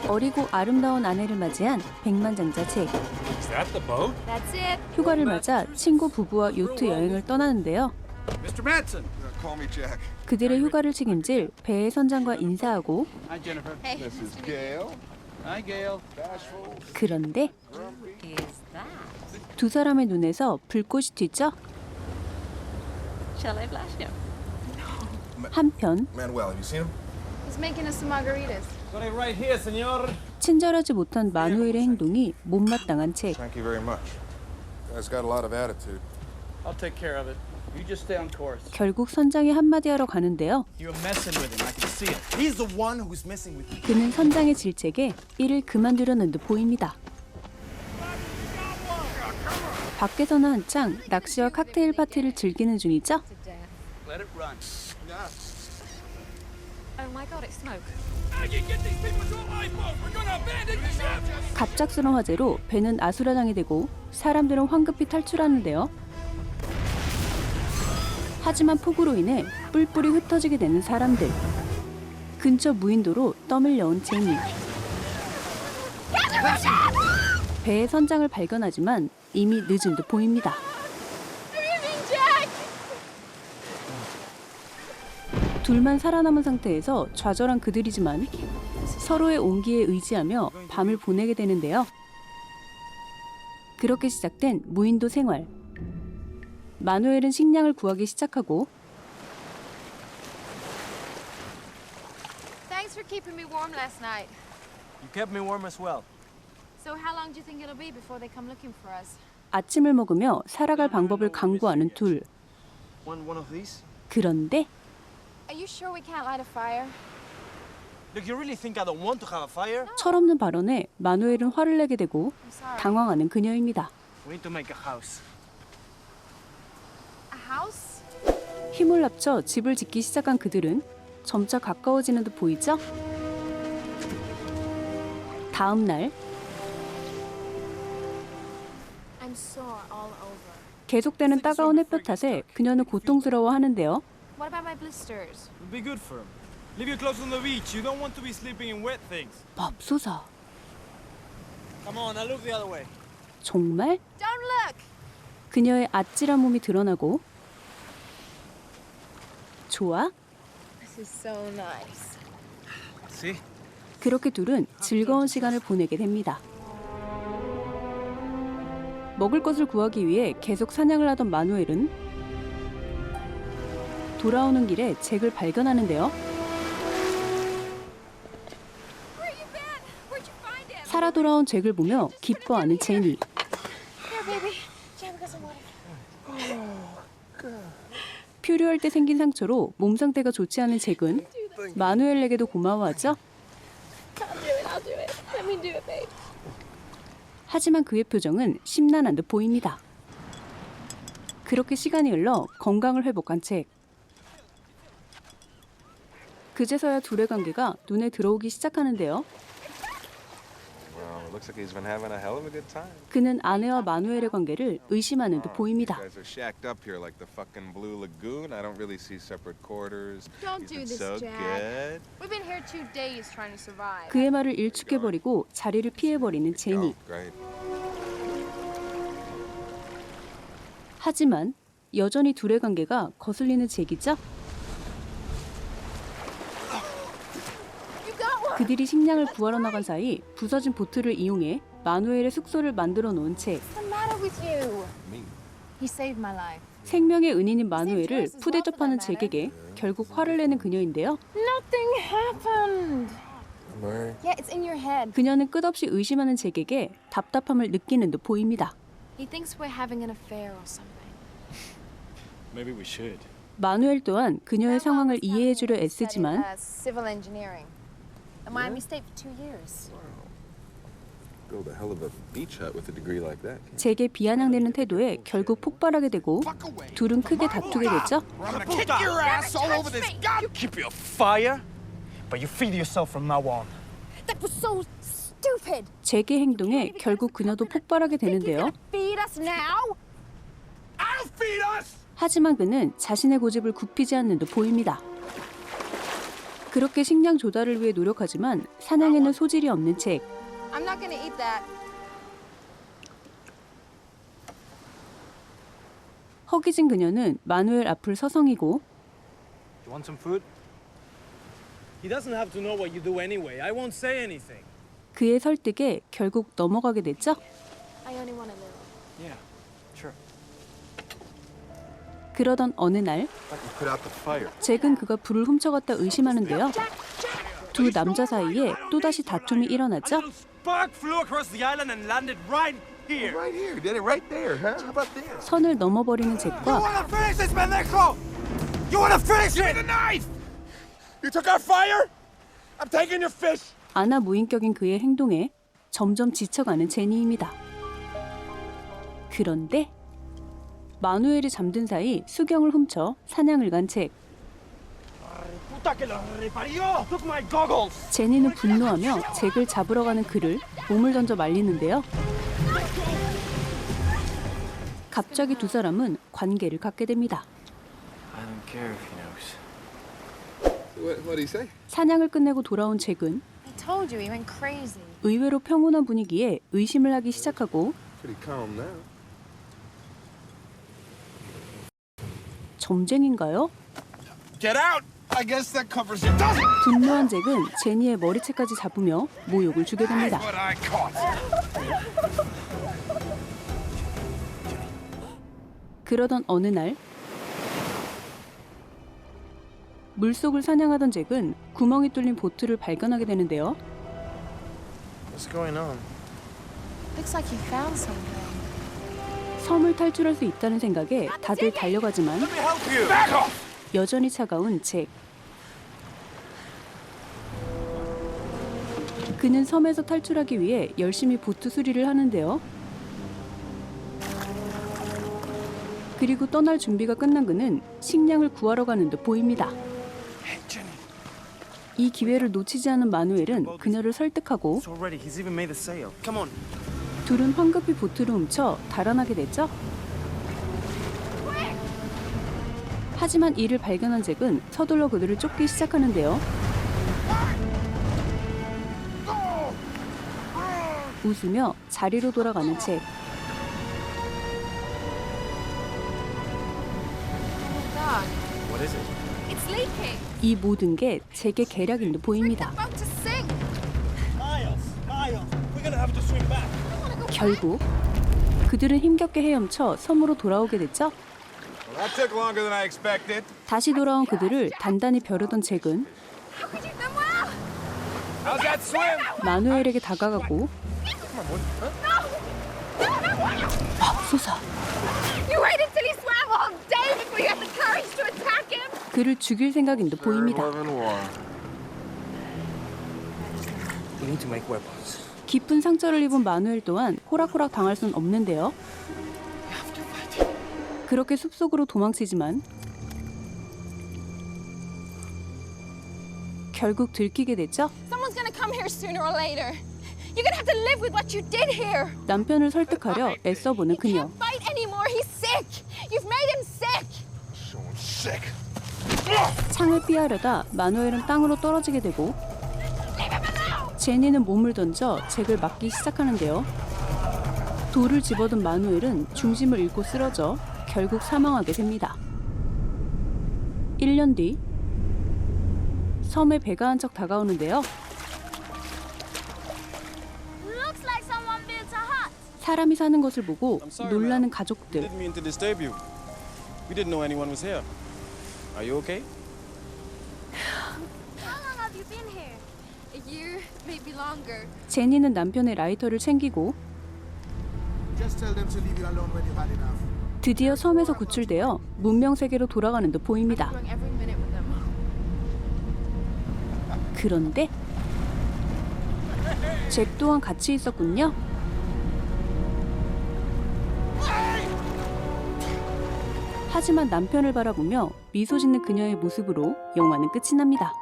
어리고 아름다운 아내를 맞이한 백만장자 잭. Is that the boat? That's it. 휴가를 맞아 친구 부부와 요트 여행을 떠나는데요. Mr. Manson. Call me Jack. 그들의 휴가를 책임질 배의 선장과 인사하고 Hi, Jennifer. Hey, This is Gail. Hi, Gail. Bashful. 그런데 is that? 두 사람의 눈에서 불꽃이 튀죠. Shall I flash him? 한편 Manuel, have you seen him? He's making us some margaritas. Got it right here, senor. 친절하지 못한 마누엘의 행동이 못마땅한 잭. Thank you very much. Guy's got a lot of attitude. I'll take care of it. You just stay on course. 결국 선장이 한마디 하러 가는데요. You're messing with him. I can see it. He's the one who's messing with me. 그는 선장의 질책에 이를 그만두려는 듯 보입니다. 밖에서는 한창 낚시와 칵테일 파티를 즐기는 중이죠. Let it run. Oh my god, it's smoke. 갑작스러운 화재로 배는 아수라장이 되고 사람들은 황급히 탈출하는데요. 하지만 폭우로 인해 뿔뿔이 흩어지게 되는 사람들. 근처 무인도로 떠밀 려온 제니. 배의 선장을 발견하지만 이미 늦은 듯 보입니다. 둘만 살아남은 상태에서 좌절한 그들이지만 서로의 온기에 의지하며 밤을 보내게 되는데요. 그렇게 시작된 무인도 생활. 마누엘은 식량을 구하기 시작하고 Thanks for keeping me warm last night. You kept me warm as well. So how long do you think it'll be before they come looking for us? 아침을 먹으며 살아갈 방법을 강구하는 둘. One of these? 그런데 Are you sure we can't light a fire? Look, you really think I don't want to have a fire? 철없는 발언에 마누엘은 화를 내게 되고 I'm sorry. 당황하는 그녀입니다. We need to make a house. A house? 힘을 합쳐 집을 짓기 시작한 그들은 점차 가까워지는 듯 보이죠? 다음 날 I'm sore all over. 계속되는 따가운 햇볕 탓에 그녀는 고통스러워하는데요. What about my blisters? It'll be good for him. Leave your clothes on the beach. You don't want to be sleeping in wet things. 맙소사. Come on, I'll look the other way. 정말? Don't look! 그녀의 아찔한 몸이 드러나고 좋아? This is so nice. See? 그렇게 둘은 즐거운 시간을 보내게 됩니다. 먹을 것을 구하기 위해 계속 사냥을 하던 마누엘은 돌아오는 길에 잭을 발견하는데요. Where you been? Where'd you find him? 살아 돌아온 잭을 보며 기뻐하는 제니. Here, baby. Jam got some water. 표류할 때 생긴 상처로 몸 상태가 좋지 않은 잭은 마누엘에게도 고마워하죠. I'll do it. Let me do it, babe. 하지만 그의 표정은 심란한 듯 보입니다. 그렇게 시간이 흘러 건강을 회복한 잭. 그제서야 둘의 관계가 눈에 들어오기 시작하는데요. Well, it looks like he's been having a hell of a good time. 그는 아내와 마누엘의 관계를 의심하는 듯 보입니다. You guys are shacked up here like the fucking Blue Lagoon. I don't really see separate quarters. Don't You've do been this, so Jack. good. We've been here 2 days trying to survive. 그의 말을 일축해버리고 자리를 피해버리는 제니. Oh, great. 하지만 여전히 둘의 관계가 거슬리는 잭이죠. You got one! 그들이 식량을 구하러 나간 사이 부서진 보트를 이용해 마누엘의 숙소를 만들어 놓은 잭. What's the matter with you? Me. He saved my life. 생명의 은인인 마누엘을 푸대접하는 잭에게 결국 화를 내는 그녀인데요. Nothing happened. Murray. Yeah, it's in your head. 그녀는 끝없이 의심하는 잭에게 답답함을 느끼는 듯 보입니다. He thinks we're having an affair or something. Maybe we should. 마누엘 또한 그녀의 상황을 이해해주려 애쓰지만 Civil engineering. And Miami State for 2 years. Build a hell of a beach hut with a degree like that. 잭의 비아냥대는 태도에 결국 폭발하게 되고 둘은 크게 다투게 됐죠. I'm gonna kick your ass all over this god. Keep your fire, but you feed yourself from now on. That was so stupid. 잭의 행동에 결국 그녀도 폭발하게 되는데요. Feed us now? I'll feed us. 하지만 그는 자신의 고집을 굽히지 않는 듯 보입니다. 그렇게 식량 조달을 위해 노력하지만 사냥에는 소질이 없는 잭. I'm not gonna eat that. 허기진 그녀는 마누엘 앞을 서성이고 You want some food? He doesn't have to know what you do anyway. I won't say anything. 그의 설득에 결국 넘어가게 됐죠. I only want a little. Yeah, sure. 그러던 어느 날 Thought you put out the fire. 잭은 그가 불을 훔쳐갔다 의심하는데요. 두 남자 사이에 또다시 다툼이 일어나죠. Spark flew across the island and landed right here. Right here. Did it right there, huh? How about this? 선을 넘어버리는 잭과 wanna finish this, pendejo? You wanna finish it? The knife! You took our fire? I'm taking your fish. 아나 무인격인 그의 행동에 점점 지쳐가는 제니입니다. 그런데 마누엘이 잠든 사이 수경을 훔쳐 사냥을 간 잭. Puta que lo reparió! Took my goggles! 제니는 분노하며 잭을 잡으러 가는 그를 몸을 던져 말리는데요. 갑자기 두 사람은 관계를 갖게 됩니다. I don't care if he knows. What'd he say? 사냥을 끝내고 돌아온 잭은 I told you, he went crazy. 의외로 평온한 분위기에 의심을 하기 시작하고 Pretty calm now. 점쟁인가요? Get out! I guess that covers it. Doesn't 분노한 잭은 제니의 머리채까지 잡으며 모욕을 주게 됩니다. what I caught. 그러던 어느 날 물속을 사냥하던 잭은 구멍이 뚫린 보트를 발견하게 되는데요. What's going on? Looks like you found something. 섬을 탈출할 수 있다는 생각에 다들 달려가지만 Let me help you! Back off! 여전히 차가운 잭. 그는 섬에서 탈출하기 위해 열심히 보트 수리를 하는데요. 그리고 떠날 준비가 끝난 그는 식량을 구하러 가는 듯 보입니다. 이 기회를 놓치지 않은 마누엘은 그녀를 설득하고 It's already. He's even made the sail. Come on. 둘은 황급히 보트를 훔쳐 달아나게 됐죠. 하지만 이를 발견한 잭은 서둘러 그들을 쫓기 시작하는데요. 웃으며 자리로 돌아가는 잭. God, What is it? it's leaking. 이 모든 게 잭의 계략인 듯 보입니다. About to sink. Miles! We're gonna have to swim back. 결국 그들은 힘겹게 헤엄쳐 섬으로 돌아오게 됐죠. Well, that took longer than I expected. 다시 돌아온 그들을 단단히 벼르던 잭은 How could you them well? How's that swim? 마누엘에게 다가가고 맙소사 You waited till he swam all day before you had the courage to attack him. 그를 죽일 생각인 듯 보입니다. Love and war. We need to make weapons. 깊은 상처를 입은 마누엘 또한 호락호락 당할 순 없는데요. 그렇게 숲속으로 도망치지만 결국 들키게 됐죠. Someone's gonna come here sooner or later. You're gonna have to live with what you did here. 남편을 설득하려 애써보는 그녀. Can't fight anymore. He's sick. You've made him sick. So sick. 창을 피하려다 마누엘은 땅으로 떨어지게 되고 제니는 몸을 던져 잭을 맞기 시작하는데요. 돌을 집어든 마누엘은 중심을 잃고 쓰러져 결국 사망하게 됩니다. 1년 뒤 섬에 배가 한 척 다가오는데요. Looks like someone built a hut. 사람이 사는 것을 보고 sorry, 놀라는 ma'am. 가족들. Didn't mean to disturb you. We didn't know anyone was here. Are you okay? How long have you been here? A year, maybe longer. 제니는 남편의 라이터를 챙기고 Just tell them to leave you alone when you've had enough. 드디어 섬에서 구출되어 문명 세계로 돌아가는 듯 보입니다. Doing every minute with them. 그런데 잭 또한 같이 있었군요. 하지만 남편을 바라보며 미소 짓는 그녀의 모습으로 영화는 끝이 납니다.